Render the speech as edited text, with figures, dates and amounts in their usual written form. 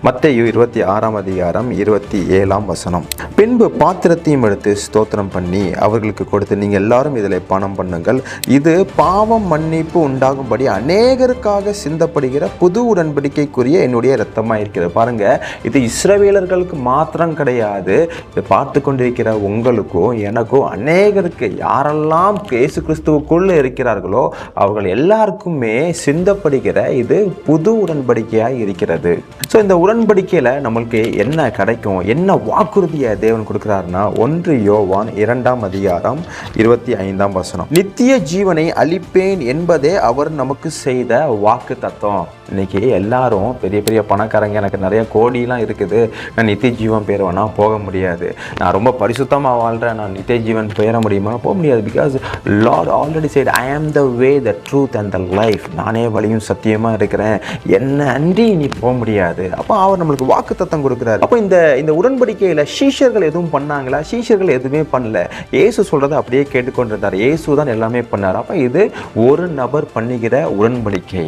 மத்தேயு 26:27. பின்பு பாத்திரத்தையும் எடுத்து ஸ்தோத்திரம் பண்ணி அவர்களுக்கு கொடுத்து, நீங்கள் எல்லாரும் இதில் பானம் பண்ணுங்கள், இது பாவம் மன்னிப்பு உண்டாகும்படி அநேகருக்காக சிந்தப்படுகிற புது உடன்படிக்கைக்குரிய என்னுடைய இரத்தமாக இருக்கிறது. பாருங்க, இது இஸ்ரவேலர்களுக்கு மாத்திரம் கிடையாது, இதை பார்த்து கொண்டிருக்கிற உங்களுக்கும் எனக்கும் அநேகருக்கு, யாரெல்லாம் இயேசு கிறிஸ்துவுக்குள்ள இருக்கிறார்களோ அவர்கள் எல்லாருக்குமே சிந்தப்படுகிற இது புது உடன்படிக்கையாக இருக்கிறது. ஸோ இந்த உடன்படிக்கையில் நம்மளுக்கு என்ன கிடைக்கும், என்ன வாக்குறுதியை தேவன் கொடுக்கிறாருன்னா, 1 யோவான் 2:25. நித்திய ஜீவனை அளிப்பேன் என்பதே அவர் நமக்கு செய்த வாக்கு தத்துவம். இன்னைக்கு எல்லாரும் பெரிய பெரிய பணக்காரங்க, எனக்கு நிறைய கோடிலாம் இருக்குது, நான் நித்திய ஜீவன் பெறுவேனா? போக முடியாது. நான் ரொம்ப பரிசுத்தமாக வாழ்கிறேன், நான் நித்திய ஜீவன் பெற முடியுமா? போக முடியாது. Because Lord already said, I am the way, the truth and the life. நானே வழியும் சத்தியமாக இருக்கிறேன், என்ன அன்றி நீ போக முடியாது. அப்போ அவர் நம்மளுக்கு வாக்கு தத்தம் கொடுக்குறாரு. அப்போ இந்த உடன்படிக்கையில் சீஷர்கள் எதுவும் பண்ணாங்களா? சீஷர்கள் எதுவுமே பண்ணல. இயேசு சொல்கிறத அப்படியே கேட்டுக்கொண்டிருந்தார். இயேசு தான் எல்லாமே பண்ணார். அப்போ இது ஒரு நபர் பண்ணுகிற உடன்படிக்கை.